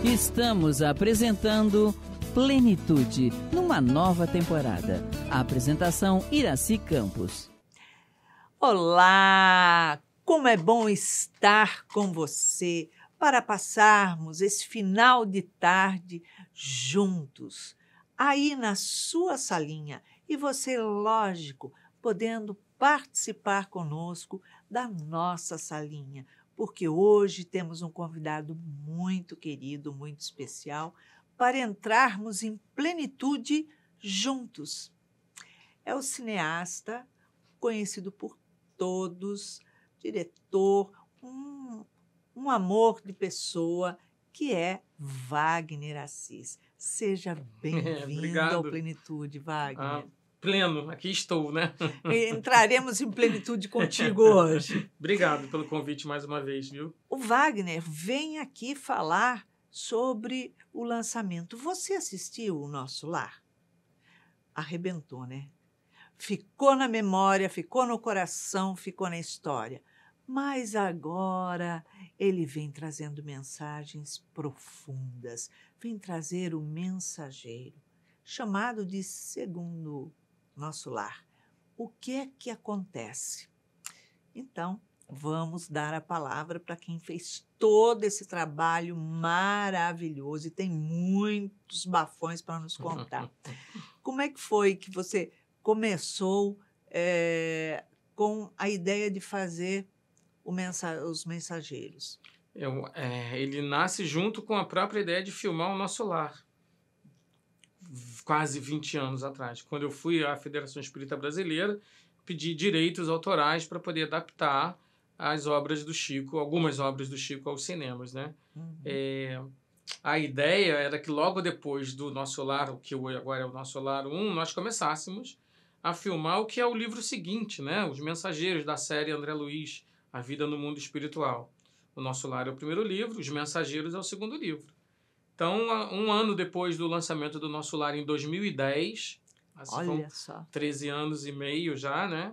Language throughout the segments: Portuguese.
Estamos apresentando Plenitude, numa nova temporada. A apresentação Iraci Campos. Olá! Como é bom estar com você para passarmos esse final de tarde juntos, aí na sua salinha. E você, lógico, podendo participar conosco da nossa salinha, porque hoje temos um convidado muito querido, muito especial, para entrarmos em plenitude juntos. É o cineasta, conhecido por todos, diretor, um amor de pessoa, que é Wagner Assis. Seja bem-vindo ao Plenitude, Wagner. Pleno, aqui estou, né? Entraremos em plenitude contigo hoje. Obrigado pelo convite mais uma vez, viu? O Wagner vem aqui falar sobre o lançamento. Você assistiu O Nosso Lar? Arrebentou, né? Ficou na memória, ficou no coração, ficou na história. Mas agora ele vem trazendo mensagens profundas, vem trazer o mensageiro, chamado de Segundo Nosso Lar. O que é que acontece? Então, vamos dar a palavra para quem fez todo esse trabalho maravilhoso e tem muitos bafões para nos contar. Como é que foi que você começou com a ideia de fazer os mensageiros? Ele nasce junto com a própria ideia de filmar O Nosso Lar, quase 20 anos atrás. Quando eu fui à Federação Espírita Brasileira, pedi direitos autorais para poder adaptar as obras do Chico, algumas obras do Chico aos cinemas, né? Uhum. A ideia era que logo depois do Nosso Lar, o que agora é o Nosso Lar 1, nós começássemos a filmar o que é o livro seguinte, né? Os Mensageiros, da série André Luiz, A Vida no Mundo Espiritual. O Nosso Lar é o primeiro livro, Os Mensageiros é o segundo livro. Então, um ano depois do lançamento do Nosso Lar, em 2010, olha só, 13 anos e meio já, né?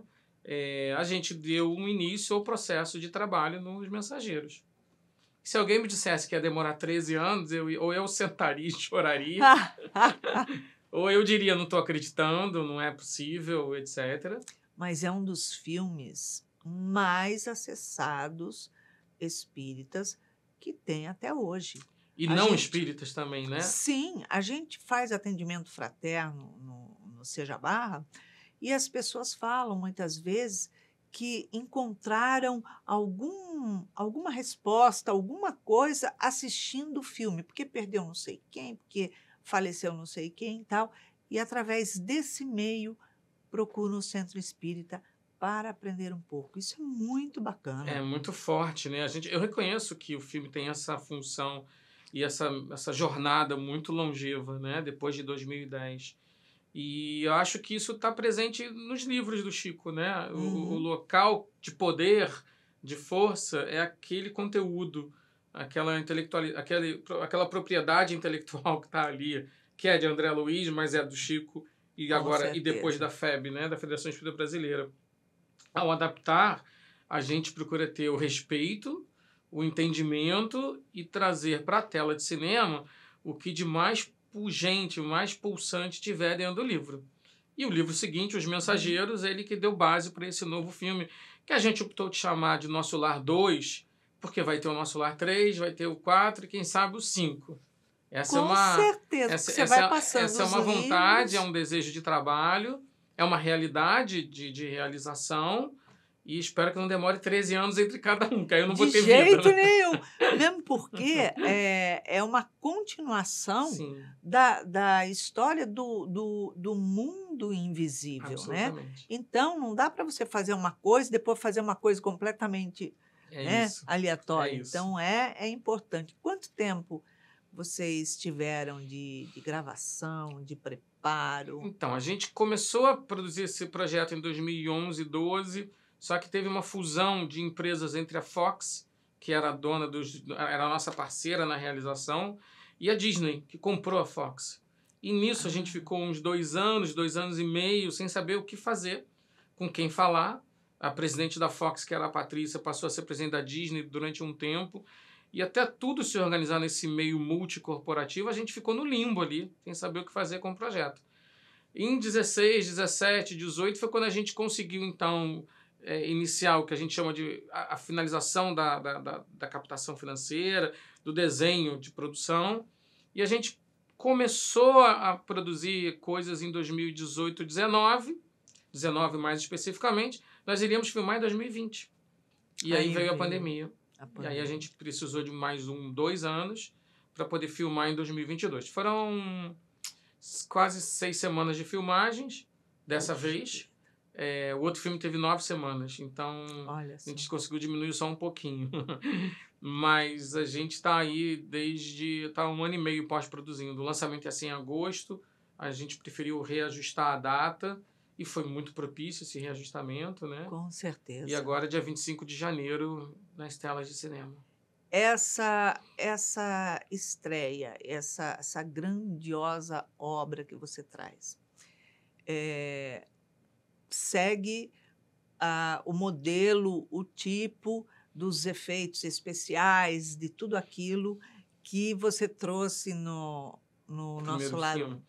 A gente deu um início ao processo de trabalho nos Mensageiros. Se alguém me dissesse que ia demorar 13 anos, ou eu sentaria e choraria, ou eu diria, não estou acreditando, não é possível, etc. Mas é um dos filmes mais acessados espíritas que tem até hoje. E não espíritas também, né? Sim, a gente faz atendimento fraterno no Seja Barra e as pessoas falam muitas vezes que encontraram alguma resposta, alguma coisa assistindo o filme, porque perdeu não sei quem, porque faleceu não sei quem e tal, e através desse meio procuram o Centro Espírita para aprender um pouco. Isso é muito bacana. É muito forte, né? Eu reconheço que o filme tem essa função e essa jornada muito longeva, né? Depois de 2010. E eu acho que isso está presente nos livros do Chico, né? O local de poder, de força, é aquele conteúdo, aquela propriedade intelectual que está ali, que é de André Luiz, mas é do Chico, e depois da FEB, né? Da Federação Espírita Brasileira. Ao adaptar, a gente procura ter o respeito, o entendimento e trazer para a tela de cinema o que de mais pungente, mais pulsante tiver dentro do livro. E o livro seguinte, Os Mensageiros, ele que deu base para esse novo filme, que a gente optou de chamar de Nosso Lar 2, porque vai ter o Nosso Lar 3, vai ter o 4 e quem sabe o 5. Com certeza, você vai passando essa é uma vontade, é um desejo de trabalho, é uma realidade de realização, e espero que não demore 13 anos entre cada um, que aí eu não vou ter vida. De jeito nenhum. Mesmo porque é uma continuação da história do mundo invisível, né? Então, não dá para você fazer uma coisa e depois fazer uma coisa completamente aleatória. Então, é importante. Quanto tempo vocês tiveram de gravação, de preparo? Então, a gente começou a produzir esse projeto em 2011, 2012, só que teve uma fusão de empresas entre a Fox, que era era a nossa parceira na realização, e a Disney, que comprou a Fox. E nisso a gente ficou uns 2 anos e meio, sem saber o que fazer, com quem falar. A presidente da Fox, que era a Patrícia, passou a ser presidente da Disney durante um tempo. E até tudo se organizar nesse meio multicorporativo, a gente ficou no limbo ali, sem saber o que fazer com o projeto. Em 16, 17, 18 foi quando a gente conseguiu, então, iniciar o que a gente chama de a finalização da captação financeira, do desenho de produção. E a gente começou a produzir coisas em 2018, 19 mais especificamente. Nós iríamos filmar em 2020. E aí veio a pandemia. E aí a gente precisou de mais 2 anos para poder filmar em 2022. Foram quase 6 semanas de filmagens dessa vez. O outro filme teve 9 semanas, então a gente conseguiu diminuir só um pouquinho. Mas a gente está aí desde 1 ano e meio pós-produzindo. O lançamento é assim em agosto, a gente preferiu reajustar a data e foi muito propício esse reajustamento, né? Com certeza. E agora, dia 25 de janeiro, nas telas de cinema. Essa estreia, essa grandiosa obra que você traz, segue o modelo, o tipo dos efeitos especiais, de tudo aquilo que você trouxe no nosso lado.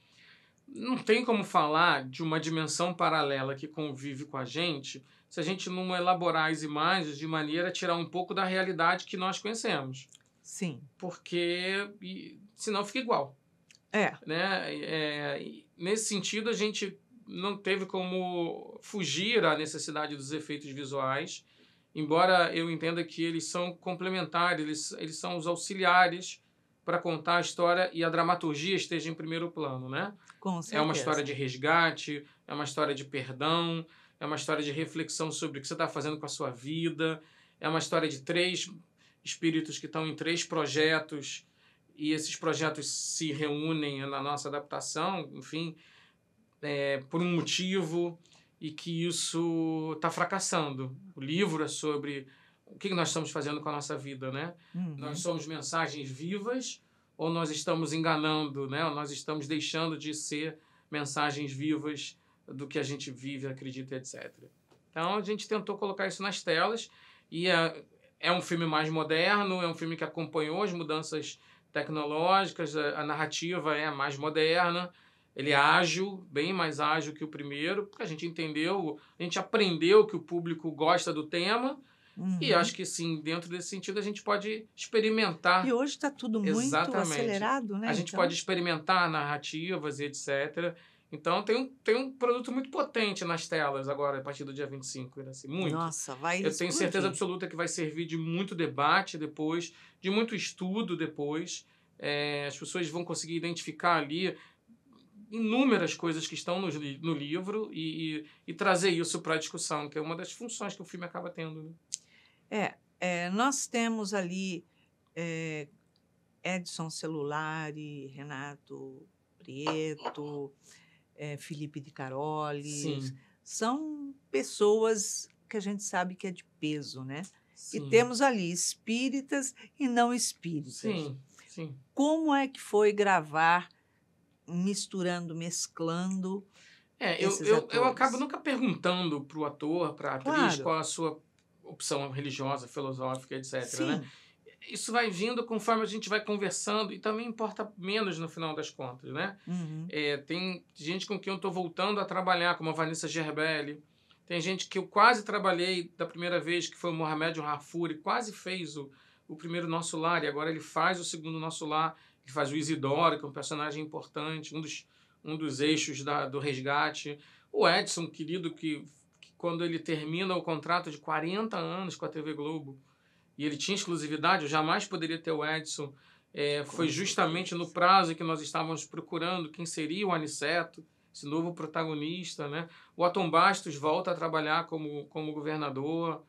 Não tem como falar de uma dimensão paralela que convive com a gente se a gente não elaborar as imagens de maneira a tirar um pouco da realidade que nós conhecemos. Sim. Porque senão fica igual. Né? Nesse sentido, a gente não teve como fugir à necessidade dos efeitos visuais, embora eu entenda que eles são complementares, eles são os auxiliares para contar a história e a dramaturgia esteja em primeiro plano, né? Com certeza. É uma história de resgate, é uma história de perdão, é uma história de reflexão sobre o que você está fazendo com a sua vida, é uma história de 3 espíritos que estão em 3 projetos e esses projetos se reúnem na nossa adaptação, enfim, por um motivo, e que isso está fracassando. O livro é sobre o que nós estamos fazendo com a nossa vida, né? Uhum. Nós somos mensagens vivas ou nós estamos enganando, né? Ou nós estamos deixando de ser mensagens vivas do que a gente vive, acredita, etc. Então, a gente tentou colocar isso nas telas e é um filme mais moderno, é um filme que acompanhou as mudanças tecnológicas, a narrativa é mais moderna, ele é ágil, bem mais ágil que o primeiro, porque a gente entendeu, a gente aprendeu que o público gosta do tema. Uhum. E acho que, sim, dentro desse sentido, a gente pode experimentar. E hoje está tudo muito acelerado, né? A gente pode experimentar narrativas e etc. Então, tem um produto muito potente nas telas agora, a partir do dia 25. Assim, muito. Nossa, vai Eu tenho certeza absoluta que vai servir de muito debate depois, de muito estudo depois. As pessoas vão conseguir identificar ali inúmeras coisas que estão no livro e trazer isso para a discussão, que é uma das funções que o filme acaba tendo, né? Nós temos ali Edson Celulari, Renato Prieto, Felipe de Caroli. Sim. São pessoas que a gente sabe que é de peso, né? Sim. E temos ali espíritas e não espíritas. Sim, sim. Como é que foi gravar misturando, mesclando esses atores? Eu acabo nunca perguntando para o ator, para a atriz, Claro. qual a sua opção religiosa, filosófica, etc. Sim. Né? Isso vai vindo conforme a gente vai conversando e também importa menos no final das contas, né? Uhum. Tem gente com quem eu estou voltando a trabalhar, como a Vanessa Gerbelli. Tem gente que eu quase trabalhei da primeira vez, que foi o Mohamed Harfouri, quase fez o primeiro Nosso Lar, e agora ele faz o segundo Nosso Lar. Ele faz o Isidoro, que é um personagem importante, um dos eixos do resgate. O Edson, querido, que quando ele termina o contrato de 40 anos com a TV Globo, e ele tinha exclusividade, eu jamais poderia ter o Edson. Foi justamente no prazo que nós estávamos procurando quem seria o Aniceto, esse novo protagonista, né? O Atom Bastos volta a trabalhar como governador.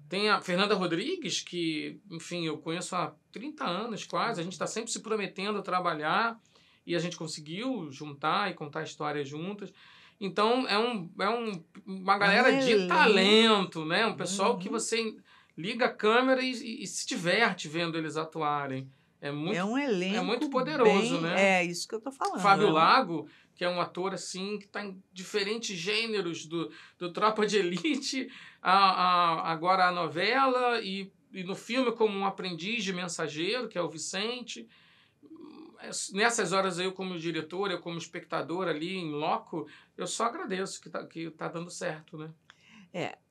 Tem a Fernanda Rodrigues, que, enfim, eu conheço há 30 anos quase. A gente está sempre se prometendo trabalhar e a gente conseguiu juntar e contar histórias juntas. Então, uma galera de talento, né? Um pessoal que você liga a câmera e se diverte vendo eles atuarem. Um elenco muito poderoso, né? É isso que eu tô falando. Fábio Lago, que é um ator assim que está em diferentes gêneros, do Tropa de Elite, agora a novela, e e no filme como um aprendiz de mensageiro, que é o Vicente. Nessas horas eu como diretor, eu como espectador ali em loco, eu só agradeço que tá dando certo, né?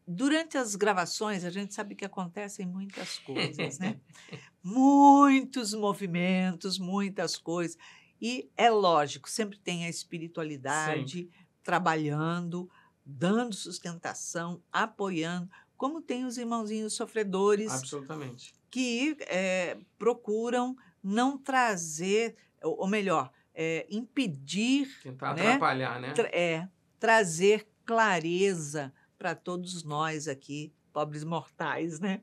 Durante as gravações, a gente sabe que acontecem muitas coisas, né? Muitos movimentos, muitas coisas. E é lógico, sempre tem a espiritualidade trabalhando, dando sustentação, apoiando, como tem os irmãozinhos sofredores Absolutamente. que procuram não trazer, ou melhor, impedir, Tentar né? atrapalhar, né? Trazer clareza para todos nós aqui, pobres mortais, né?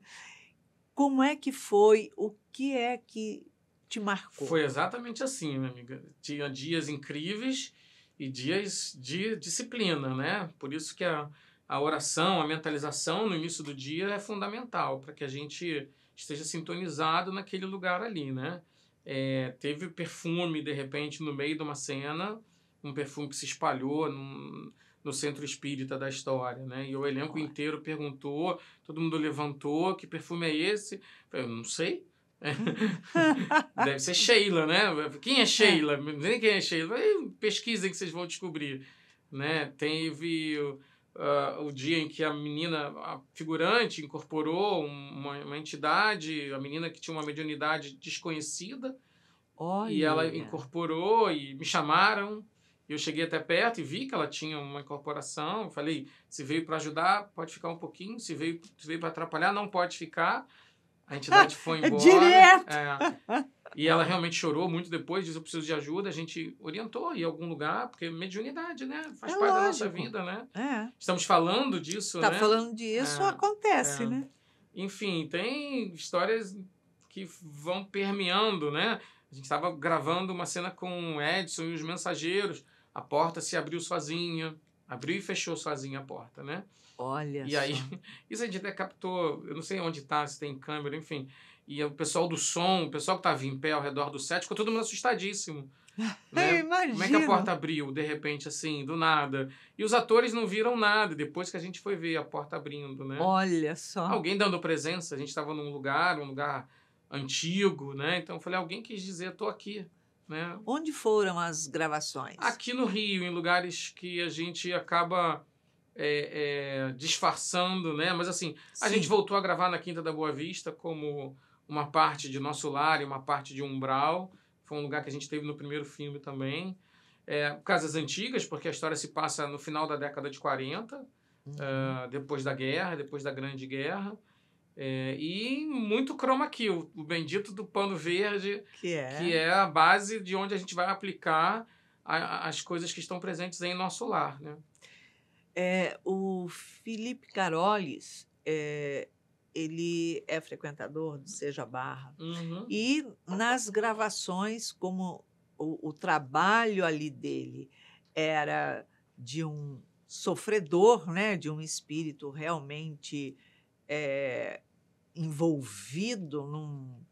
Como é que foi? O que é que te marcou? Foi exatamente assim, minha amiga. Tinha dias incríveis e dias de disciplina, né? Por isso que a oração, a mentalização no início do dia é fundamental para que a gente esteja sintonizado naquele lugar ali, né? Teve perfume, de repente, no meio de uma cena, um perfume que se espalhou no centro espírita da história, né? E o elenco inteiro perguntou, todo mundo levantou, que perfume é esse? Eu não sei. Deve ser Sheila, né? Quem é Sheila? Nem quem é Sheila. Pesquisem que vocês vão descobrir, né? Teve o dia em que a menina, a figurante, incorporou uma entidade, a menina que tinha uma mediunidade desconhecida. Olha. E ela incorporou e me chamaram. Eu cheguei até perto e vi que ela tinha uma incorporação. Falei, se veio para ajudar, pode ficar um pouquinho. Se veio para atrapalhar, não pode ficar. A entidade foi embora. Direto! E ela realmente chorou muito depois, disse, eu preciso de ajuda. A gente orientou em algum lugar, porque mediunidade, né? Faz parte da nossa vida, né? Estamos falando disso, né? Falando disso, acontece, né? Enfim, tem histórias que vão permeando, né? A gente estava gravando uma cena com o Edson e os mensageiros. A porta se abriu sozinha. Abriu e fechou sozinha a porta, né? Olha e aí, isso a gente até captou, eu não sei onde está, se tem câmera, enfim. E o pessoal do som, o pessoal que estava em pé ao redor do set, ficou todo mundo assustadíssimo. Né? Imagino. Como é que a porta abriu, de repente, assim, do nada? E os atores não viram nada, depois que a gente foi ver a porta abrindo, né? Olha só. Alguém dando presença, a gente estava num lugar, antigo, né? Então eu falei, alguém quis dizer, estou aqui, né? Onde foram as gravações? Aqui no Rio, em lugares que a gente acaba disfarçando, né? Mas assim, a gente voltou a gravar na Quinta da Boa Vista como uma parte de Nosso Lar e uma parte de Umbral. Foi um lugar que a gente teve no primeiro filme também. Casas antigas, porque a história se passa no final da década de 40, depois da guerra, depois da Grande Guerra. E muito chroma key, o bendito do pano verde, que é a base de onde a gente vai aplicar as coisas que estão presentes em Nosso Lar, né? O Felipe Carolis, ele é frequentador do Seja Barra. E nas gravações, como o trabalho ali dele era de um sofredor, né, de um espírito realmente envolvido num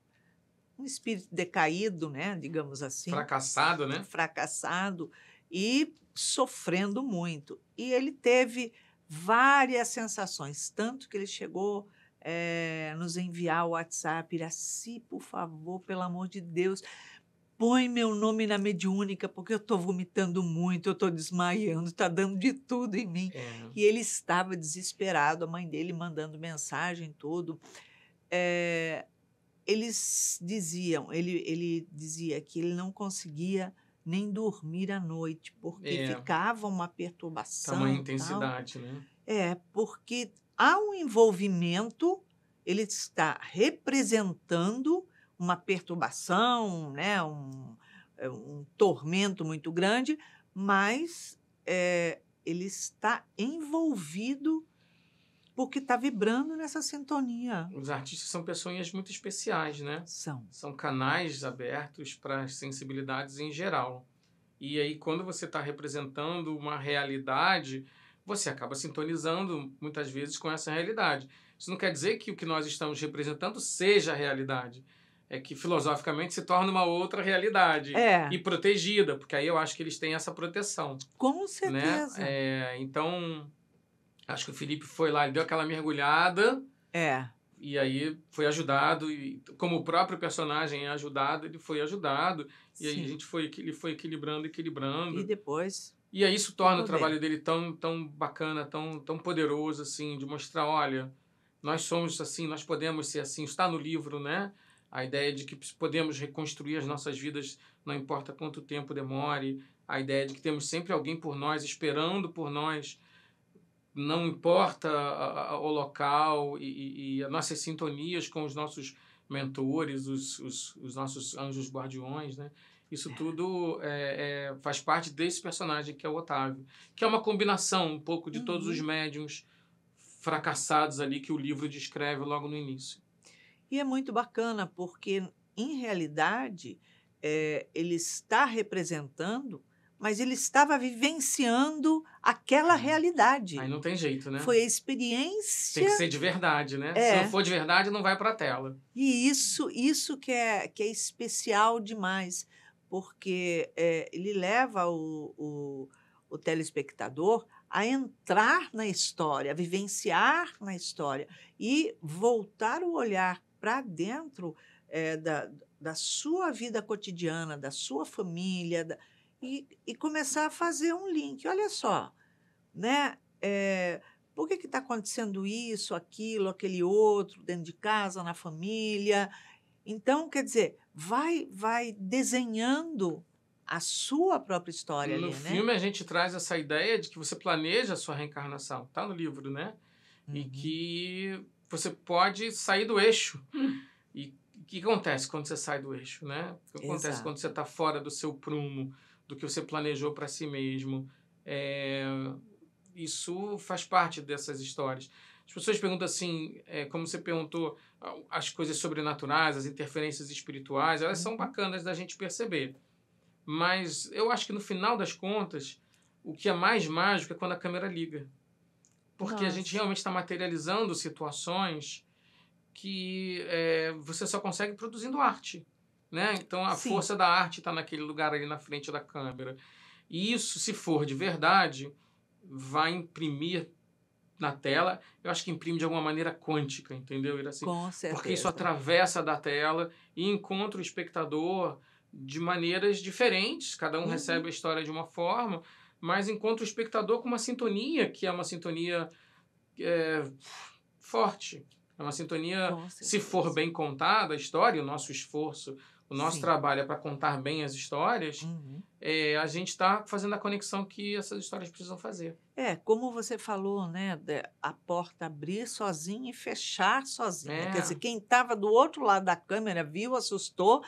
espírito decaído, né, digamos assim. Fracassado, né? Fracassado e sofrendo muito. E ele teve várias sensações, tanto que ele chegou nos enviar o WhatsApp, Iracy, por favor, pelo amor de Deus, põe meu nome na mediúnica, porque eu estou vomitando muito, eu estou desmaiando, está dando de tudo em mim. E ele estava desesperado, a mãe dele mandando mensagem, tudo. Eles diziam, ele dizia que ele não conseguia nem dormir à noite, porque ficava uma perturbação. Tamanha intensidade, né? Porque há um envolvimento, ele está representando uma perturbação, né? um tormento muito grande, mas ele está envolvido porque está vibrando nessa sintonia. Os artistas são pessoas muito especiais, né? São canais abertos para as sensibilidades em geral. E aí, quando você está representando uma realidade, você acaba sintonizando, muitas vezes, com essa realidade. Isso não quer dizer que o que nós estamos representando seja a realidade. É que, filosoficamente, se torna uma outra realidade. E protegida, porque aí eu acho que eles têm essa proteção. Com certeza. Né? Então, acho que o Felipe foi lá, ele deu aquela mergulhada, E aí foi ajudado, e como o próprio personagem é ajudado, ele foi ajudado, e aí ele foi equilibrando. E depois... E aí isso torna o trabalho dele tão bacana, tão poderoso, assim, de mostrar, olha, nós somos assim, nós podemos ser assim. Está no livro, né? A ideia de que podemos reconstruir as nossas vidas, não importa quanto tempo demore. A ideia de que temos sempre alguém por nós, esperando por nós, não importa o local, e as nossas sintonias com os nossos mentores, os nossos anjos guardiões, né? Isso tudo faz parte desse personagem que é o Otávio, que é uma combinação um pouco de todos os médiuns fracassados ali que o livro descreve logo no início. E é muito bacana, porque, em realidade, ele está representando, mas ele estava vivenciando aquela realidade. Aí não tem jeito, né? Foi a experiência... Tem que ser de verdade, né? Se não for de verdade, não vai para a tela. E isso que é especial demais, porque ele leva o telespectador a entrar na história, a vivenciar na história e voltar o olhar para dentro da sua vida cotidiana, da sua família, e começar a fazer um link. Olha só, né? Por que está acontecendo isso, aquilo, aquele outro, dentro de casa, na família? Então, quer dizer, vai desenhando a sua própria história ali, né? No filme, a gente traz essa ideia de que você planeja a sua reencarnação. Está no livro, né? E que você pode sair do eixo. E o que acontece quando você sai do eixo, né? O que acontece quando você está fora do seu prumo, do que você planejou para si mesmo? Isso faz parte dessas histórias. As pessoas perguntam assim, como você perguntou, as coisas sobrenaturais, as interferências espirituais, elas são bacanas da gente perceber. Mas eu acho que no final das contas, o que é mais mágico é quando a câmera liga. Porque a gente realmente está materializando situações que você só consegue produzindo arte, né? Então a força da arte está naquele lugar ali na frente da câmera. E isso, se for de verdade, vai imprimir na tela. Eu acho que imprime de alguma maneira quântica, entendeu, Iracy? Com certeza. Porque isso atravessa da tela e encontra o espectador de maneiras diferentes. Cada um recebe a história de uma forma, mas encontra o espectador com uma sintonia, que é uma sintonia forte. É uma sintonia, se for bem contada a história, o nosso esforço, o nosso trabalho é para contar bem as histórias, a gente está fazendo a conexão que essas histórias precisam fazer. Como você falou, né? A porta abrir sozinha e fechar sozinha. Quer dizer, quem estava do outro lado da câmera viu, assustou,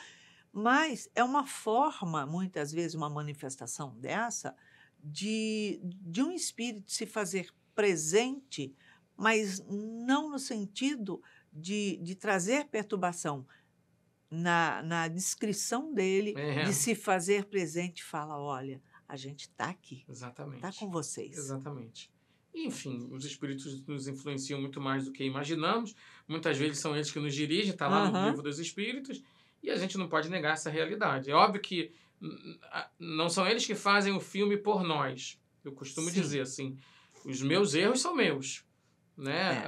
mas é uma forma, muitas vezes, uma manifestação dessa, de um espírito se fazer presente, mas não no sentido de trazer perturbação. Na descrição dele, de se fazer presente, fala, olha, a gente está aqui. Exatamente. Está com vocês. Exatamente. Enfim, os espíritos nos influenciam muito mais do que imaginamos. Muitas vezes são eles que nos dirigem, está lá no livro dos espíritos, e a gente não pode negar essa realidade. É óbvio que não são eles que fazem o filme por nós. Eu costumo dizer assim, os meus erros são meus, né?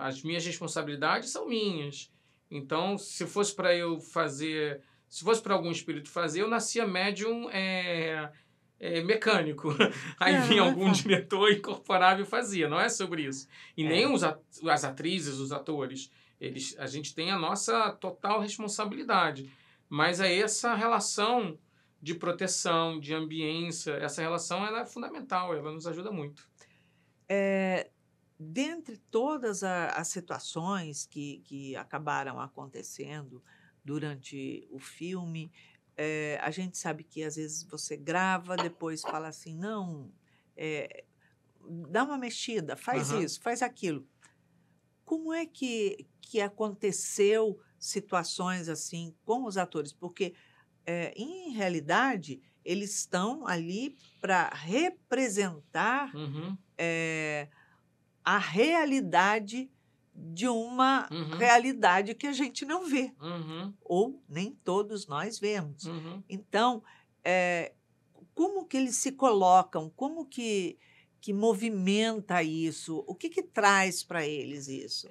As minhas responsabilidades são minhas. Então, se fosse para eu fazer, se fosse para algum espírito fazer, eu nascia médium mecânico. Aí vinha algum diretor, incorporava e fazia. Não é sobre isso. E nem as atrizes, os atores. A gente tem a nossa total responsabilidade. Mas essa relação de proteção, de ambiência, essa relação ela é fundamental, ela nos ajuda muito. Dentre todas as situações que acabaram acontecendo durante o filme, a gente sabe que às vezes você grava, depois fala assim, não, dá uma mexida, faz isso, faz aquilo. Como é que aconteceu situações assim com os atores? Porque, em realidade, eles estão ali para representar a realidade de uma realidade que a gente não vê, ou nem todos nós vemos. Então, como que eles se colocam? Como que movimenta isso? O que traz para eles isso?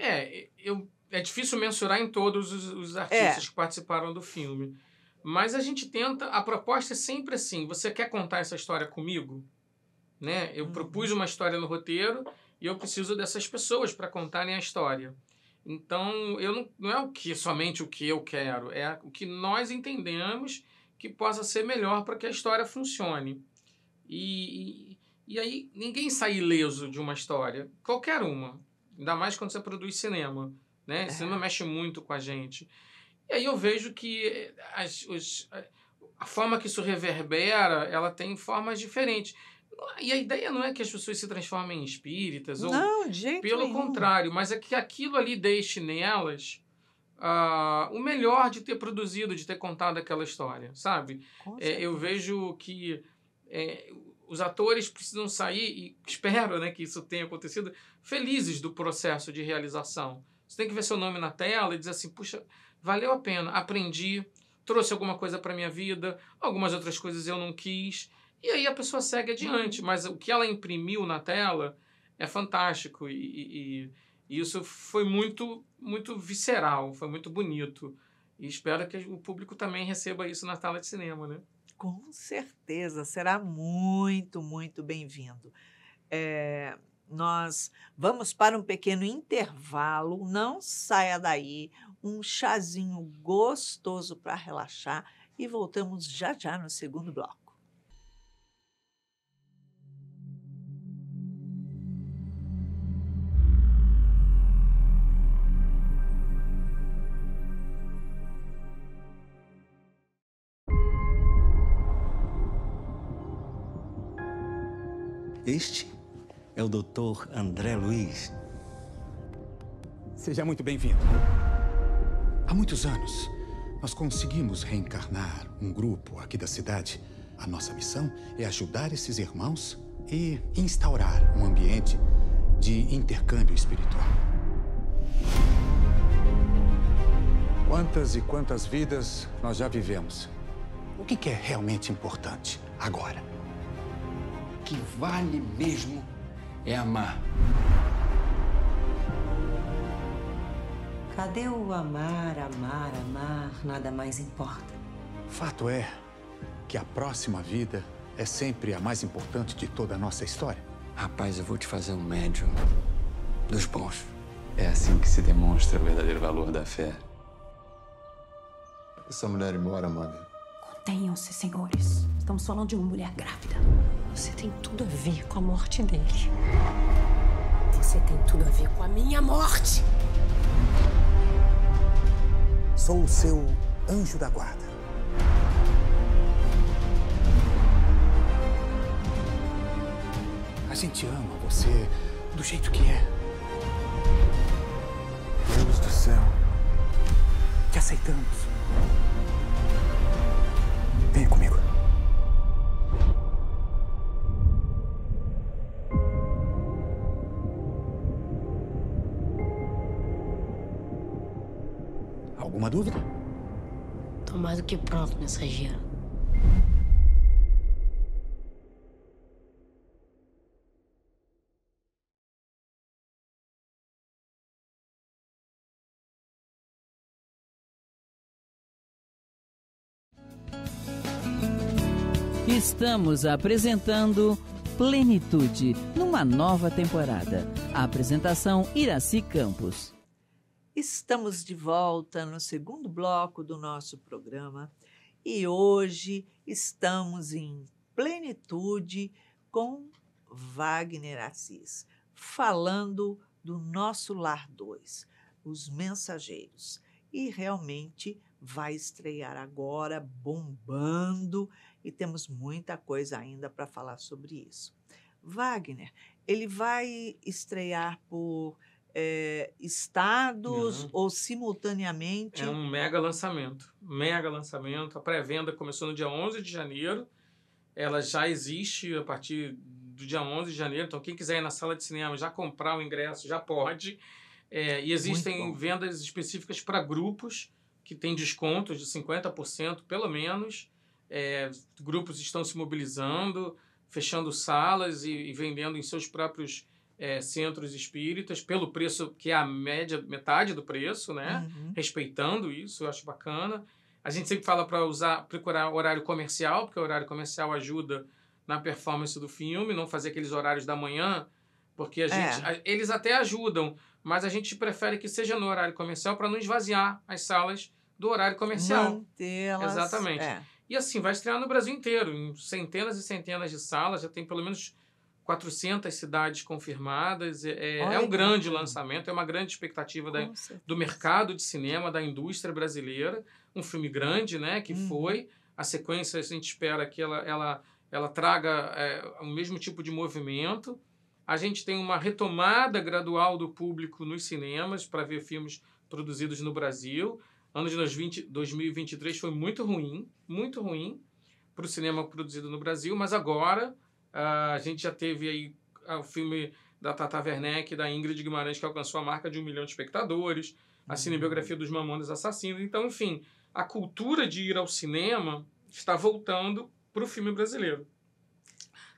é difícil mensurar em todos os artistas que participaram do filme. Mas a gente tenta... A proposta é sempre assim. Você quer contar essa história comigo? Né? Eu propus uma história no roteiro e eu preciso dessas pessoas para contarem a história. Então, não é somente o que eu quero. É o que nós entendemos que possa ser melhor para que a história funcione. E aí, ninguém sai ileso de uma história. Qualquer uma. Ainda mais quando você produz cinema. Né? Cinema mexe muito com a gente. E aí eu vejo que a forma que isso reverbera, ela tem formas diferentes. E a ideia não é que as pessoas se transformem em espíritas. Não, de jeito pelo nenhum. contrário, mas é que aquilo ali deixe nelas o melhor de ter produzido, de ter contado aquela história, sabe? Eu vejo que os atores precisam sair, e espero, né, que isso tenha acontecido, felizes do processo de realização. Você tem que ver seu nome na tela e dizer assim, puxa, valeu a pena, aprendi, trouxe alguma coisa para minha vida, algumas outras coisas eu não quis, e aí a pessoa segue adiante, mas o que ela imprimiu na tela é fantástico, e isso foi muito, muito visceral, foi muito bonito, e espero que o público também receba isso na sala de cinema, né? Com certeza, será muito, muito bem-vindo. Nós vamos para um pequeno intervalo, não saia daí, um chazinho gostoso para relaxar e voltamos já já no segundo bloco. Este é o Dr. André Luiz. Seja muito bem-vindo. Há muitos anos, nós conseguimos reencarnar um grupo aqui da cidade. A nossa missão é ajudar esses irmãos e instaurar um ambiente de intercâmbio espiritual. Quantas e quantas vidas nós já vivemos? O que é realmente importante agora? O que vale mesmo é amar. Cadê o amar, amar, amar? Nada mais importa. Fato é que a próxima vida é sempre a mais importante de toda a nossa história. Rapaz, eu vou te fazer um médium dos bons. É assim que se demonstra o verdadeiro valor da fé. Essa mulher ir embora, mãe. Contenham-se, senhores. Estamos falando de uma mulher grávida. Você tem tudo a ver com a morte dele. Você tem tudo a ver com a minha morte. Sou o seu anjo da guarda. A gente ama você do jeito que é. Deus do céu. Te aceitamos. Venha comigo. Alguma dúvida? Tô mais do que pronto, mensageiro. Estamos apresentando Plenitude, numa nova temporada. A apresentação Iraci Campos. Estamos de volta no segundo bloco do nosso programa e hoje estamos em Plenitude com Wagner Assis, falando do nosso Lar 2, Os Mensageiros. E realmente vai estrear agora, bombando, e temos muita coisa ainda para falar sobre isso. Wagner, ele vai estrear por estados ou simultaneamente? É um mega lançamento. Mega lançamento. A pré-venda começou no dia 11 de janeiro. Ela já existe a partir do dia 11 de janeiro. Então, quem quiser ir na sala de cinema já comprar o ingresso, já pode. E existem vendas específicas para grupos que têm descontos de 50%, pelo menos. Grupos estão se mobilizando, fechando salas e vendendo em seus próprios centros espíritas, pelo preço que é metade do preço, né? Respeitando isso, eu acho bacana. A gente sempre fala para procurar horário comercial, porque o horário comercial ajuda na performance do filme, não fazer aqueles horários da manhã, porque eles até ajudam, mas a gente prefere que seja no horário comercial para não esvaziar as salas do horário comercial. Mantê-las. Exatamente. E assim, vai estrear no Brasil inteiro, em centenas e centenas de salas, já tem pelo menos 400 cidades confirmadas. É um grande lançamento, é uma grande expectativa do mercado de cinema, da indústria brasileira. Um filme grande, né, que foi. A sequência, a gente espera que ela traga o mesmo tipo de movimento. A gente tem uma retomada gradual do público nos cinemas para ver filmes produzidos no Brasil. Ano de 2023 foi muito ruim para o cinema produzido no Brasil, mas agora a gente já teve aí o filme da Tata Werneck e da Ingrid Guimarães, que alcançou a marca de 1 milhão de espectadores, a cinebiografia dos Mamonas Assassinos. Então, enfim, a cultura de ir ao cinema está voltando para o filme brasileiro.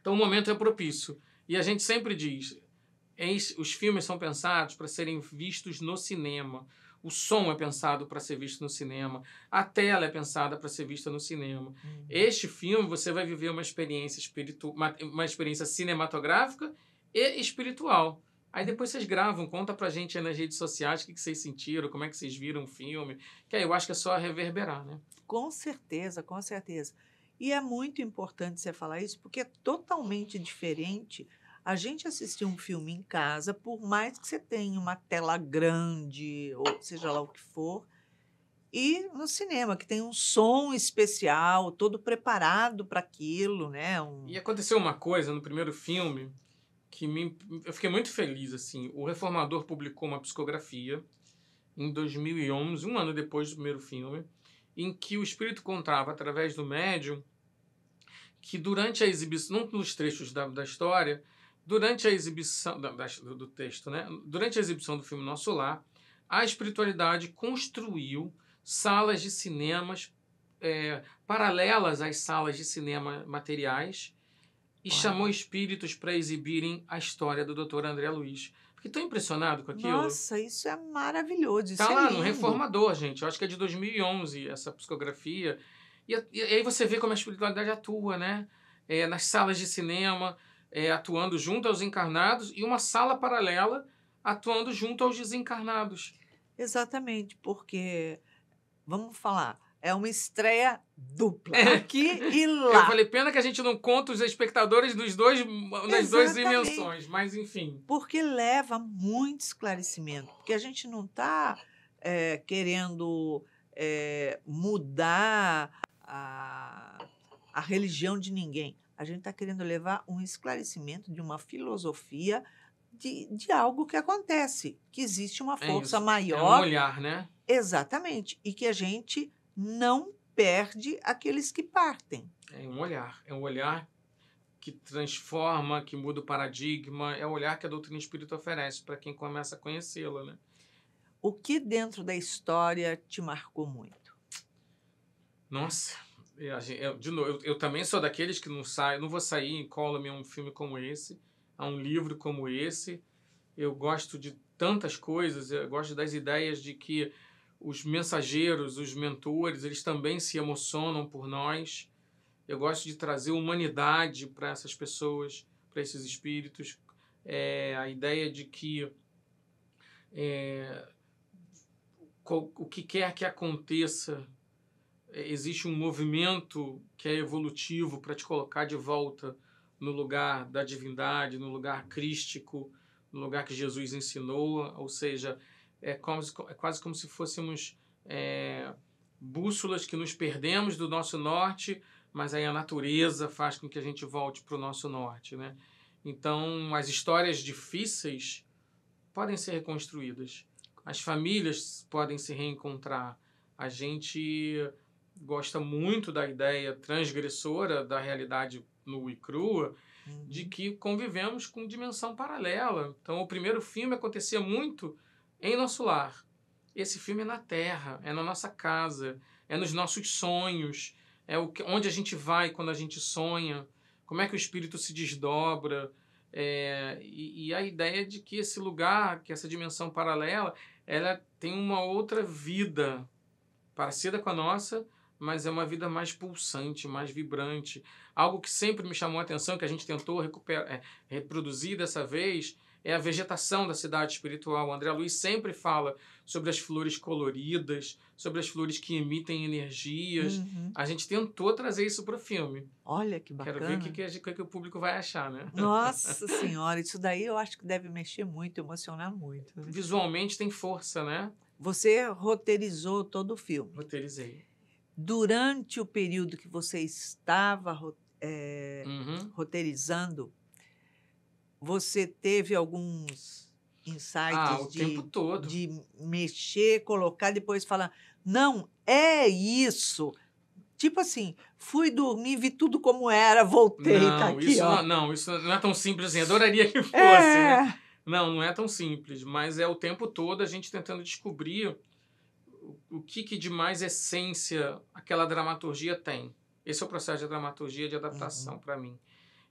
Então, o momento é propício. E a gente sempre diz, os filmes são pensados para serem vistos no cinema. O som é pensado para ser visto no cinema. A tela é pensada para ser vista no cinema. Este filme, você vai viver uma experiência uma experiência cinematográfica e espiritual. Aí depois vocês gravam, conta pra gente aí nas redes sociais o que vocês sentiram, como é que vocês viram o filme. Que aí eu acho que é só reverberar, né? Com certeza, com certeza. E é muito importante você falar isso, porque é totalmente diferente a gente assistir um filme em casa, por mais que você tenha uma tela grande, ou seja lá o que for, e no cinema, que tem um som especial, todo preparado para aquilo, né? E aconteceu uma coisa no primeiro filme que eu fiquei muito feliz, assim. O Reformador publicou uma psicografia em 2011, um ano depois do primeiro filme, em que o espírito contava, através do médium, que durante a exibição, não nos trechos da história, durante a exibição do texto, né? Durante a exibição do filme Nosso Lar, a espiritualidade construiu salas de cinemas paralelas às salas de cinema materiais e chamou espíritos para exibirem a história do Dr. André Luiz. Fiquei tão impressionado com aquilo. Nossa, isso é maravilhoso. Está lá no Reformador, gente. Eu acho que é de 2011 essa psicografia. E aí você vê como a espiritualidade atua, né? Nas salas de cinema, atuando junto aos encarnados, e uma sala paralela atuando junto aos desencarnados. Exatamente, porque, vamos falar, é uma estreia dupla, aqui e lá. Eu falei, pena que a gente não conta os espectadores nas duas dimensões, mas enfim. Porque leva muito esclarecimento, porque a gente não está querendo mudar a religião de ninguém. A gente está querendo levar um esclarecimento de uma filosofia de algo que acontece, que existe uma força maior. É um olhar, né? Exatamente. E que a gente não perde aqueles que partem. É um olhar que transforma, que muda o paradigma, é o olhar que a doutrina espírita oferece para quem começa a conhecê-la, né? O que dentro da história te marcou muito? Nossa, de novo, eu também sou daqueles que não vou sair incólume a um filme como esse, a um livro como esse. Eu gosto de tantas coisas, eu gosto das ideias de que os mensageiros, os mentores, eles também se emocionam por nós. Eu gosto de trazer humanidade para essas pessoas, para esses espíritos. A ideia de que o que quer que aconteça, existe um movimento que é evolutivo para te colocar de volta no lugar da divindade, no lugar crístico, no lugar que Jesus ensinou. Ou seja, é quase como se fôssemos bússolas que nos perdemos do nosso norte, mas aí a natureza faz com que a gente volte para o nosso norte, né? Então, as histórias difíceis podem ser reconstruídas. As famílias podem se reencontrar. A gente gosta muito da ideia transgressora da realidade nua e crua, de que convivemos com dimensão paralela. Então, o primeiro filme acontecia muito em nosso lar. Esse filme é na Terra, é na nossa casa, é nos nossos sonhos, onde a gente vai quando a gente sonha, como é que o espírito se desdobra, E a ideia de que esse lugar, que essa dimensão paralela, ela tem uma outra vida parecida com a nossa, mas é uma vida mais pulsante, mais vibrante. Algo que sempre me chamou a atenção, que a gente tentou reproduzir dessa vez, é a vegetação da cidade espiritual. O André Luiz sempre fala sobre as flores coloridas, sobre as flores que emitem energias. A gente tentou trazer isso para o filme. Olha que bacana. Quero ver o que o público vai achar, né? Nossa Senhora, isso daí eu acho que deve mexer muito, emocionar muito. Né? Visualmente tem força, né? Você roteirizou todo o filme. Roteirizei. Durante o período que você estava roteirizando, você teve alguns insights o tempo todo. De mexer, colocar, depois falar, não, é isso. Tipo assim, fui dormir, vi tudo como era, voltei, tá aqui, isso ó. Isso não é tão simples assim. Adoraria que fosse, né? Não é tão simples, mas é o tempo todo a gente tentando descobrir o que de mais essência aquela dramaturgia tem. Esse é o processo de dramaturgia, de adaptação para mim.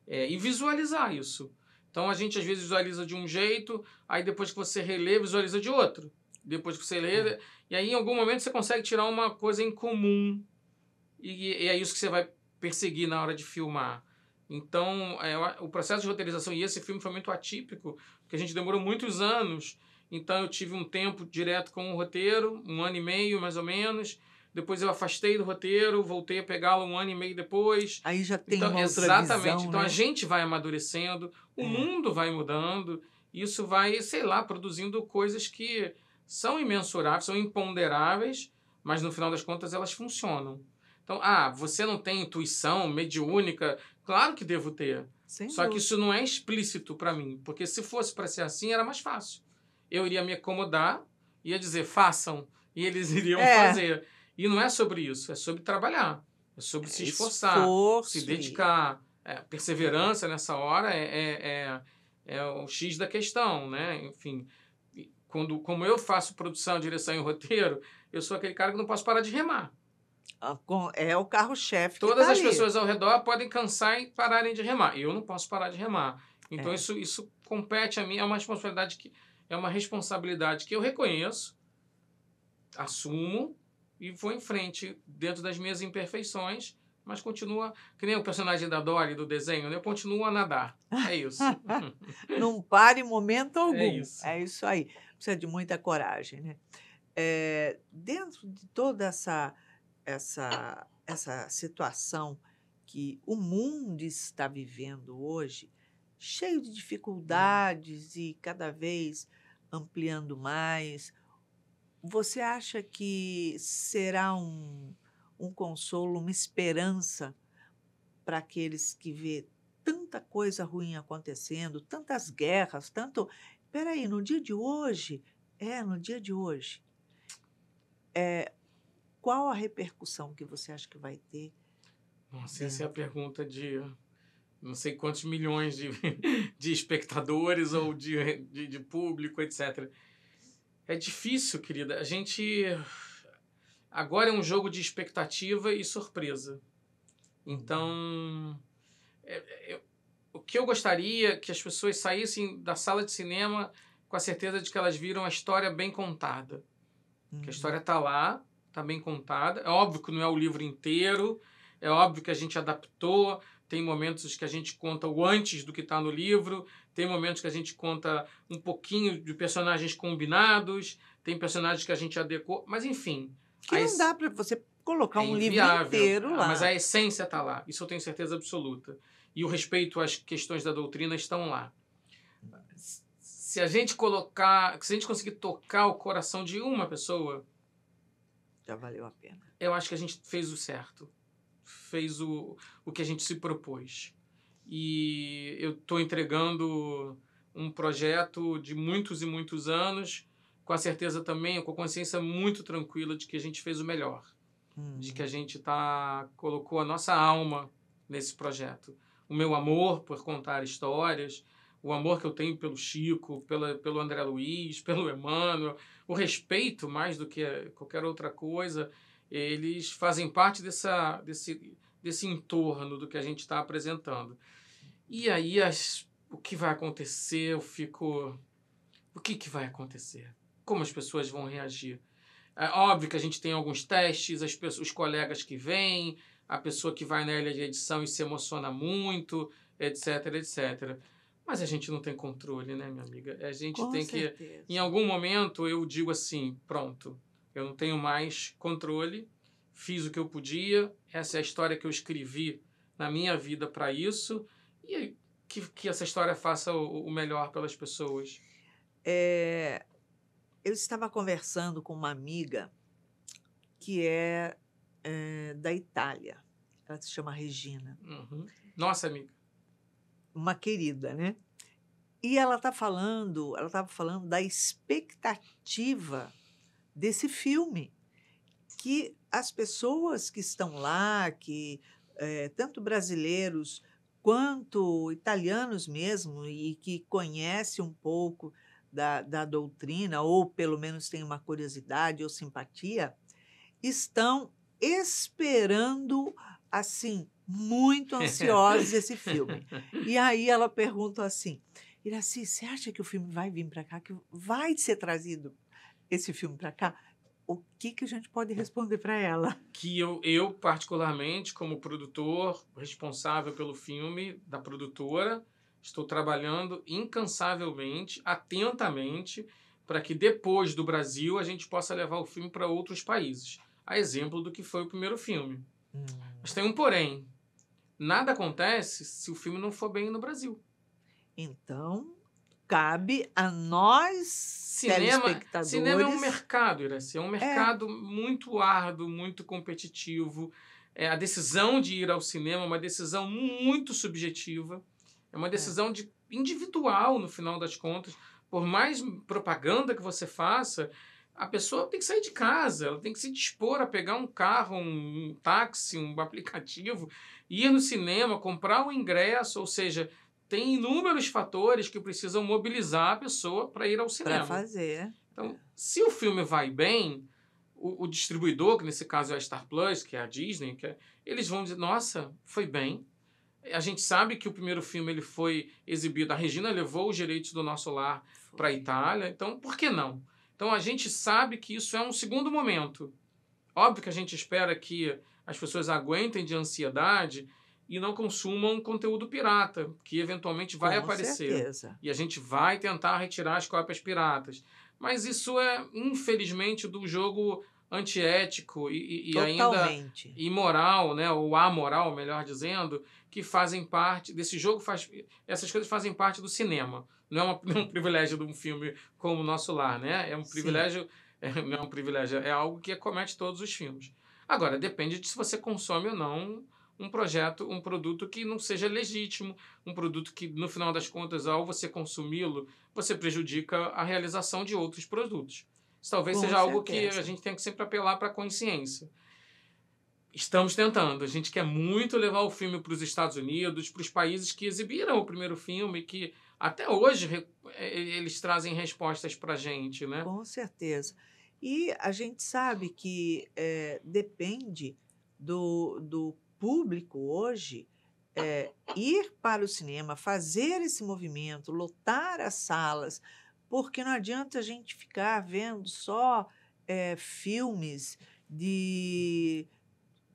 E visualizar isso. Então, a gente às vezes visualiza de um jeito, aí depois que você relê, visualiza de outro. Depois que você lê, e aí em algum momento você consegue tirar uma coisa em comum. E é isso que você vai perseguir na hora de filmar. Então, o processo de roteirização, e esse filme foi muito atípico, porque a gente demorou muitos anos. Então, eu tive um tempo direto com o roteiro, 1 ano e meio, mais ou menos. Depois eu afastei do roteiro, voltei a pegá-lo 1 ano e meio depois. Aí já tem uma outra exatamente. visão, Então, né? a gente vai amadurecendo, o mundo vai mudando, isso vai, sei lá, produzindo coisas que são imensuráveis, são imponderáveis, mas no final das contas elas funcionam. Então, você não tem intuição mediúnica? Claro que devo ter. Só que isso não é explícito para mim, porque se fosse para ser assim, era mais fácil. Eu iria me acomodar, ia dizer, façam, e eles iriam fazer. E não é sobre isso, é sobre trabalhar, é sobre se esforçar, se dedicar. Perseverança nessa hora é o X da questão, né? Enfim, como eu faço produção, direção e roteiro, eu sou aquele cara que não posso parar de remar. É o carro-chefe. Todas as pessoas ao redor podem cansar e pararem de remar. Eu não posso parar de remar. Então, isso compete a mim, é uma responsabilidade que eu reconheço, assumo e vou em frente dentro das minhas imperfeições, mas continua, que nem o personagem da Dory do desenho, né? Eu continuo a nadar. É isso. Não pare em momento algum. É isso aí. Precisa de muita coragem, né? Dentro de toda essa situação que o mundo está vivendo hoje, cheio de dificuldades e cada vez ampliando mais, você acha que será um consolo, uma esperança para aqueles que vê tanta coisa ruim acontecendo, tantas guerras, tanto... Espera no dia de hoje, qual a repercussão que você acha que vai ter? Nossa, essa é a pergunta de não sei quantos milhões de espectadores ou de público, etc. É difícil, querida. A gente... Agora é um jogo de expectativa e surpresa. Então, o que eu gostaria que as pessoas saíssem da sala de cinema com a certeza de que elas viram a história bem contada. Que a história está lá, está bem contada. É óbvio que não é o livro inteiro, é óbvio que a gente adaptou, tem momentos que a gente conta o antes do que está no livro, tem momentos que a gente conta um pouquinho de personagens combinados, tem personagens que a gente adequou, mas enfim... Que não dá para você colocar um livro inteiro lá. Mas a essência está lá, isso eu tenho certeza absoluta. E o respeito às questões da doutrina estão lá. Se a gente conseguir tocar o coração de uma pessoa... Já valeu a pena. Eu acho que a gente fez o certo. Fez o que a gente se propôs. E eu estou entregando um projeto de muitos e muitos anos, com a certeza também, com a consciência muito tranquila de que a gente fez o melhor. De que a gente colocou a nossa alma nesse projeto. O meu amor por contar histórias, o amor que eu tenho pelo Chico, pelo André Luiz, pelo Emmanuel, o respeito mais do que qualquer outra coisa, eles fazem parte desse entorno do que a gente está apresentando. E aí o que vai acontecer, eu fico... O que vai acontecer? Como as pessoas vão reagir? É óbvio que a gente tem alguns testes, os colegas que vêm, a pessoa que vai na ilha de edição e se emociona muito, etc, etc. Mas a gente não tem controle, né, minha amiga? A gente Com tem certeza. que... Em algum momento eu digo assim, pronto, eu não tenho mais controle, fiz o que eu podia, essa é a história que eu escrevi na minha vida para isso, e que essa história faça o melhor pelas pessoas. Eu estava conversando com uma amiga que é da Itália. Ela se chama Regina. Uhum. Nossa, amiga. Uma querida, né? E ela estava falando da expectativa desse filme, que as pessoas que estão lá, que tanto brasileiros quanto italianos mesmo, e que conhecem um pouco da doutrina, ou pelo menos têm uma curiosidade ou simpatia, estão esperando, assim, muito ansiosos esse filme. E aí ela perguntou assim, Iracy, você acha que o filme vai vir para cá, que vai ser trazido esse filme para cá? O que a gente pode responder para ela? Que eu, particularmente, como produtor responsável pelo filme da produtora, estou trabalhando incansavelmente, atentamente, para que depois do Brasil a gente possa levar o filme para outros países. A exemplo do que foi o primeiro filme. Mas tem um porém. Nada acontece se o filme não for bem no Brasil. Então, cabe a nós, telespectadores... Cinema é um mercado, Iracy. É um mercado muito árduo, muito competitivo. A decisão de ir ao cinema é uma decisão muito subjetiva. É uma decisão individual, no final das contas. Por mais propaganda que você faça, a pessoa tem que sair de casa, ela tem que se dispor a pegar um carro, um táxi, um aplicativo, ir no cinema, comprar um ingresso, ou seja, tem inúmeros fatores que precisam mobilizar a pessoa para ir ao cinema. Para fazer. Então, se o filme vai bem, o distribuidor, que nesse caso é a Star Plus, que é a Disney, eles vão dizer, nossa, foi bem. A gente sabe que o primeiro filme ele foi exibido, a Regina levou os direitos do Nosso Lar para a Itália, então por que não? Então a gente sabe que isso é um segundo momento. Óbvio que a gente espera que as pessoas aguentem de ansiedade e não consumam conteúdo pirata, que eventualmente vai aparecer. Certeza. E a gente vai tentar retirar as cópias piratas. Mas isso é, infelizmente, do jogo antiético e ainda imoral, né? Ou amoral, melhor dizendo, que fazem parte desse jogo. Essas coisas fazem parte do cinema. Não é um privilégio de um filme como O Nosso Lar, né? É um privilégio, não é um privilégio, é algo que acomete todos os filmes. Agora, depende de se você consome ou não um produto que não seja legítimo, um produto que, no final das contas, ao você consumi-lo, você prejudica a realização de outros produtos. Isso talvez seja algo que a gente tem que sempre apelar para a consciência. Estamos tentando. A gente quer muito levar o filme para os Estados Unidos, para os países que exibiram o primeiro filme, que até hoje eles trazem respostas para a gente, né? Com certeza. E a gente sabe que depende do público hoje ir para o cinema, fazer esse movimento, lotar as salas, porque não adianta a gente ficar vendo só filmes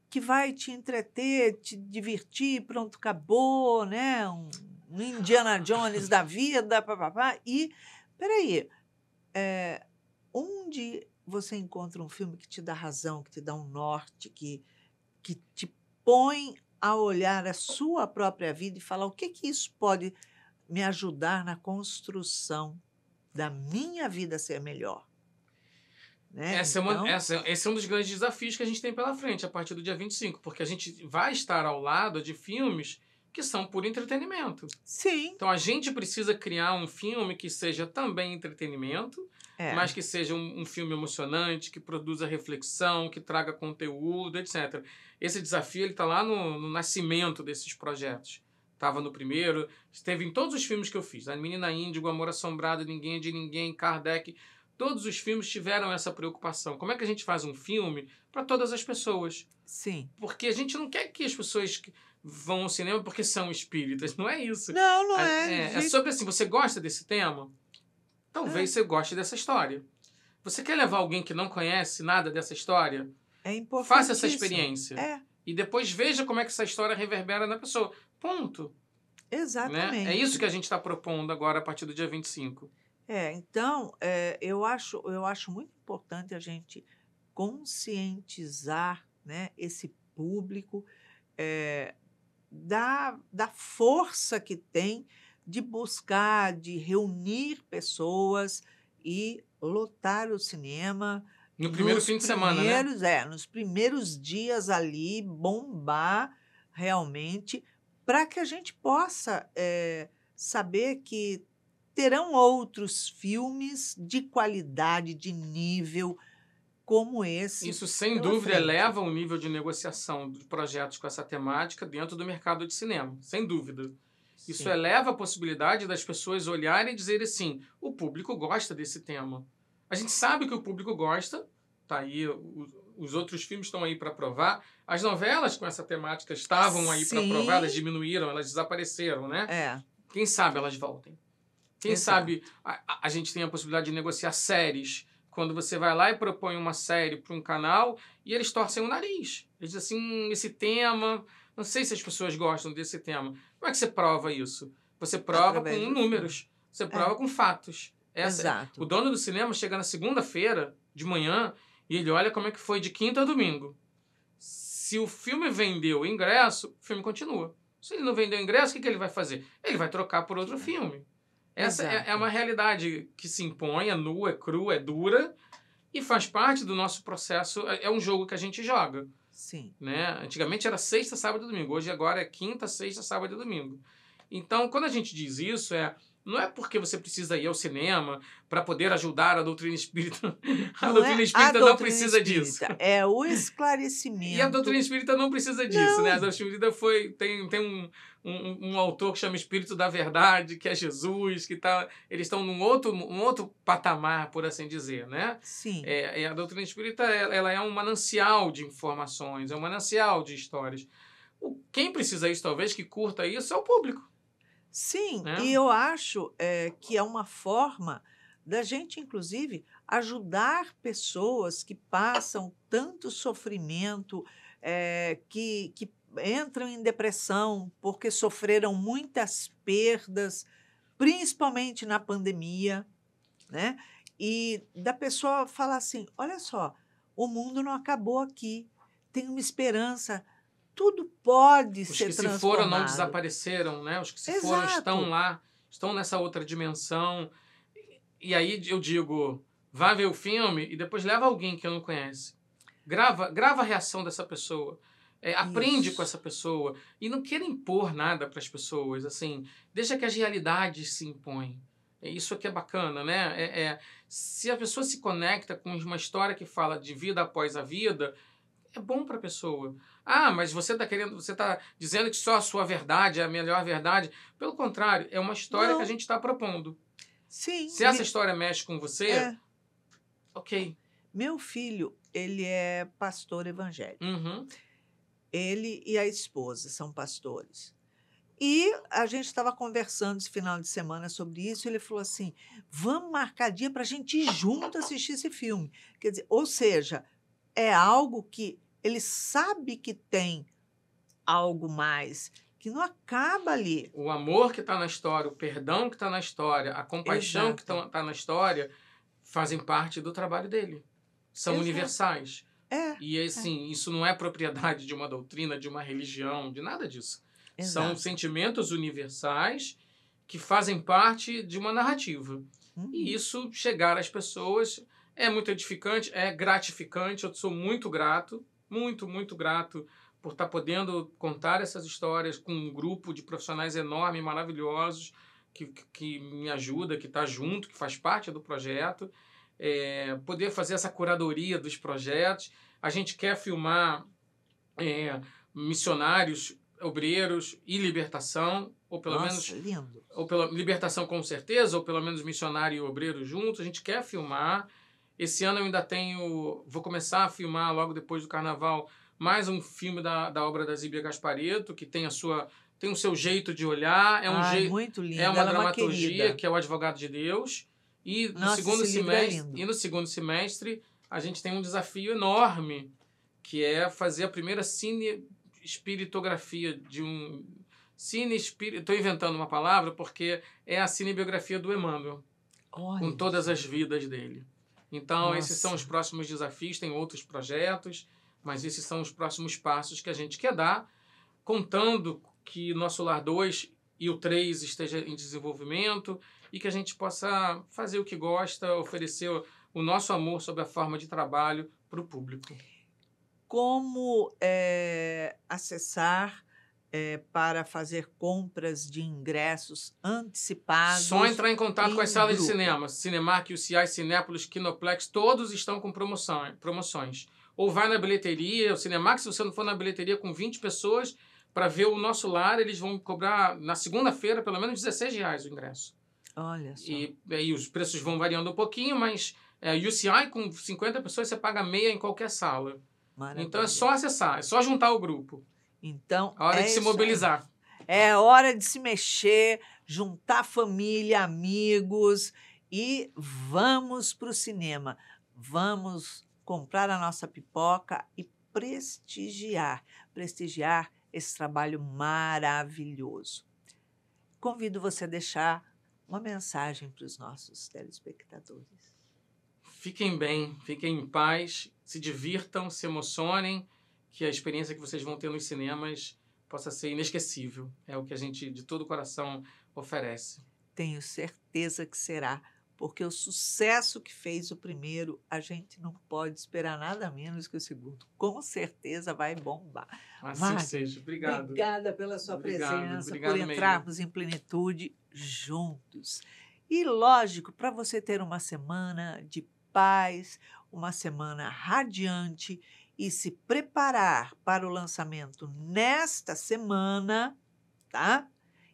que vai te entreter, te divertir, pronto, acabou, né? Um Indiana Jones da vida, papapá. E, peraí, onde você encontra um filme que te dá razão, que te dá um norte, que te põe a olhar a sua própria vida e falar o que isso pode me ajudar na construção da minha vida ser melhor? Né? Esse é um dos grandes desafios que a gente tem pela frente a partir do dia 25, porque a gente vai estar ao lado de filmes que são por entretenimento. Sim. Então a gente precisa criar um filme que seja também entretenimento, mas que seja um filme emocionante, que produza reflexão, que traga conteúdo, etc. Esse desafio está lá no nascimento desses projetos. Estava no primeiro, esteve em todos os filmes que eu fiz. A Menina Índigo, Amor Assombrado, Ninguém é de Ninguém, Kardec. todos os filmes tiveram essa preocupação. Como é que a gente faz um filme para todas as pessoas? Sim. Porque a gente não quer que as pessoas vão ao cinema porque são espíritas. Não é isso. Não é. É sobre assim, você gosta desse tema? Talvez você goste dessa história. Você quer levar alguém que não conhece nada dessa história? É importante. Faça essa experiência. É. E depois veja como é que essa história reverbera na pessoa. Ponto. Exatamente. Né? É isso que a gente está propondo agora a partir do dia 25. Então, eu acho muito importante a gente conscientizar, né, esse público da força que tem de buscar, de reunir pessoas e lotar o cinema. No primeiro fim de semana, né? Nos primeiros dias ali, bombar realmente, para que a gente possa saber que terão outros filmes de qualidade, de nível, como esse. Isso, sem dúvida, eleva o nível de negociação de projetos com essa temática dentro do mercado de cinema, sem dúvida. Isso Sim. eleva a possibilidade das pessoas olharem e dizerem assim, o público gosta desse tema. A gente sabe que o público gosta, tá aí, os outros filmes estão aí para provar. As novelas com essa temática estavam aí para provar, elas diminuíram, elas desapareceram, né? Quem sabe elas voltem. Quem sabe a gente tem a possibilidade de negociar séries, quando você vai lá e propõe uma série para um canal e eles torcem o nariz. Eles dizem assim, esse tema, não sei se as pessoas gostam desse tema. Como é que você prova isso? Você prova com números, você prova com fatos. Exato. O dono do cinema chega na segunda-feira de manhã e ele olha como é que foi de quinta a domingo. Se o filme vendeu o ingresso, o filme continua. Se ele não vendeu o ingresso, o que ele vai fazer? Ele vai trocar por outro filme. Essa é uma realidade que se impõe, é nua, é crua, é dura e faz parte do nosso processo. É um jogo que a gente joga. Sim. Né? Antigamente era sexta, sábado e domingo. Hoje agora é quinta, sexta, sábado e domingo. Então, quando a gente diz isso, não é porque você precisa ir ao cinema para poder ajudar a doutrina espírita. A doutrina espírita não precisa disso. É o esclarecimento. E a doutrina espírita não precisa disso, né? A doutrina espírita tem um autor que chama Espírito da Verdade, que é Jesus, eles estão num outro patamar, por assim dizer, né? Sim. A doutrina espírita ela é um manancial de informações, é um manancial de histórias. Quem precisa isso, talvez, que curta isso, é o público. Sim, e eu acho que é uma forma da gente, inclusive, ajudar pessoas que passam tanto sofrimento, que entram em depressão porque sofreram muitas perdas, principalmente na pandemia, né? E da pessoa falar assim, olha só, o mundo não acabou aqui, tem uma esperança. Tudo pode ser transformado. Os que se foram não desapareceram, né? Os que se foram estão lá, estão nessa outra dimensão. E aí eu digo, vá ver o filme e depois leva alguém que não conhece. Grava a reação dessa pessoa. Aprende com essa pessoa. E não queira impor nada para as pessoas. Assim, deixa que as realidades se impõem. Isso aqui é bacana, né? Se a pessoa se conecta com uma história que fala de vida após a vida, é bom para a pessoa. Mas você está dizendo que só a sua verdade é a melhor verdade. Pelo contrário, é uma história que a gente está propondo. Sim. Se essa história mexe com você, ok. Meu filho, ele é pastor evangélico. Uhum. Ele e a esposa são pastores. E a gente estava conversando esse final de semana sobre isso, e ele falou assim, vamos marcar dia para a gente ir junto assistir esse filme. Quer dizer, ou seja, é algo que ele sabe que tem algo mais, que não acaba ali. O amor que está na história, o perdão que está na história, a compaixão que está na história, fazem parte do trabalho dele. São universais. E assim, isso não é propriedade de uma doutrina, de uma religião, de nada disso. São sentimentos universais que fazem parte de uma narrativa. E isso chegar às pessoas é muito edificante, é gratificante. Eu sou muito grato, muito grato por estar podendo contar essas histórias com um grupo de profissionais enormes, maravilhosos, que me ajuda, que está junto, que faz parte do projeto. Poder fazer essa curadoria dos projetos. A gente quer filmar missionários obreiros e libertação, ou pelo Nossa, menos lindo. ou pela libertação com certeza, ou pelo menos missionário e obreiro juntos. A gente quer filmar. Esse ano eu ainda vou começar a filmar logo depois do Carnaval mais um filme da obra da Zíbia Gasparetto, que tem o seu jeito de olhar, Muito lindo. é uma Ela dramaturgia, uma que é o Advogado de Deus. E Nossa, e no segundo semestre a gente tem um desafio enorme, que é fazer a primeira cine-espiritografia de um cine-espírito. Estou inventando uma palavra porque é a cinebiografia do Emmanuel, com todas as vidas dele. Então, esses são os próximos desafios. Tem outros projetos, mas esses são os próximos passos que a gente quer dar, contando que Nosso Lar 2 e o 3 esteja em desenvolvimento e que a gente possa fazer o que gosta, oferecer o nosso amor sob a forma de trabalho para o público. Como acessar para fazer compras de ingressos antecipados? Só entrar em contato com as salas grupo. de cinema. Cinemark, UCI, Cinépolis, Kinoplex, todos estão com promoções. Ou vai na bilheteria, o Cinemark, se você não for na bilheteria com 20 pessoas, para ver o Nosso Lar, eles vão cobrar, na segunda-feira, pelo menos R$16 o ingresso. Olha só. E os preços vão variando um pouquinho, mas UCI, com 50 pessoas, você paga meia em qualquer sala. Maravilha. Então é só acessar, é só juntar o grupo. Então, A hora de se mobilizar. É hora de se mexer, juntar família, amigos e vamos para o cinema. Vamos comprar a nossa pipoca e prestigiar esse trabalho maravilhoso. Convido você a deixar uma mensagem para os nossos telespectadores. Fiquem bem, fiquem em paz, se divirtam, se emocionem, que a experiência que vocês vão ter nos cinemas possa ser inesquecível. É o que a gente, de todo o coração, oferece. Tenho certeza que será, porque o sucesso que fez o primeiro, a gente não pode esperar nada menos que o segundo. Com certeza vai bombar. Assim seja. Obrigado. Obrigada pela sua presença, obrigado por entrarmos em plenitude juntos. E, lógico, para você ter uma semana de paz, uma semana radiante e se preparar para o lançamento nesta semana, tá?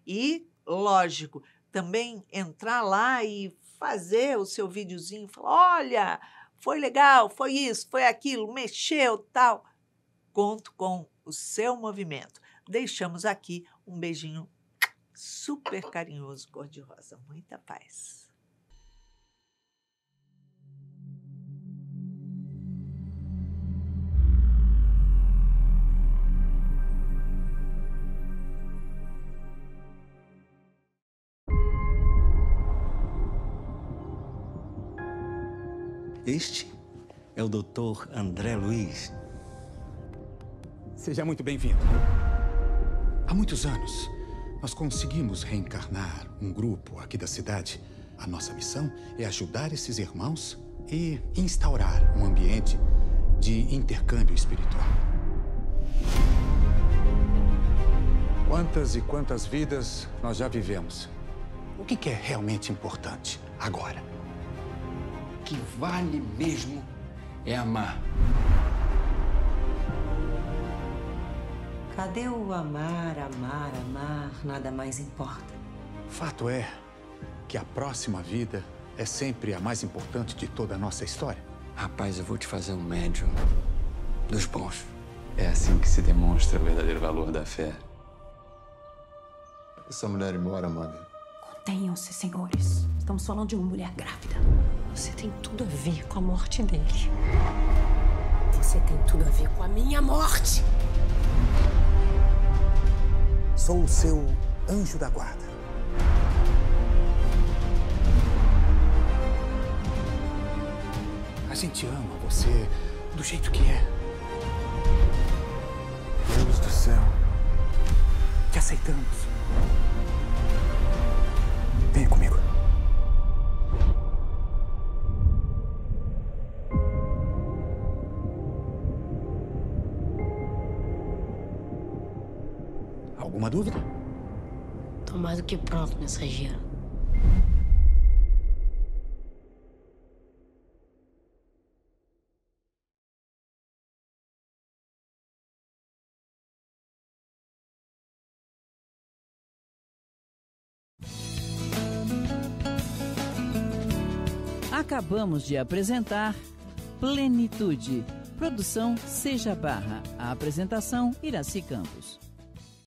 E, lógico, também entrar lá e fazer o seu videozinho, falar, olha, foi legal, foi isso, foi aquilo, mexeu, tal. Conto com o seu movimento. Deixamos aqui um beijinho super carinhoso, cor-de-rosa. Muita paz. Este é o Dr. André Luiz. Seja muito bem-vindo. Há muitos anos, nós conseguimos reencarnar um grupo aqui da cidade. A nossa missão é ajudar esses irmãos e instaurar um ambiente de intercâmbio espiritual. Quantas e quantas vidas nós já vivemos? O que é realmente importante agora? O que vale mesmo é amar. Cadê o amar, amar, amar? Nada mais importa. Fato é que a próxima vida é sempre a mais importante de toda a nossa história. Rapaz, eu vou te fazer um médium dos bons. É assim que se demonstra o verdadeiro valor da fé. Essa mulher ir embora, mãe. Contenham-se, senhores. Estamos falando de uma mulher grávida. Você tem tudo a ver com a morte dele. Você tem tudo a ver com a minha morte. Sou o seu anjo da guarda. A gente ama você do jeito que é. Deus do céu. Te aceitamos. Venha comigo. Alguma dúvida? Tô mais do que pronto, mensageiro. Acabamos de apresentar Plenitude. Produção Seja Barra. A apresentação Iraci Campos.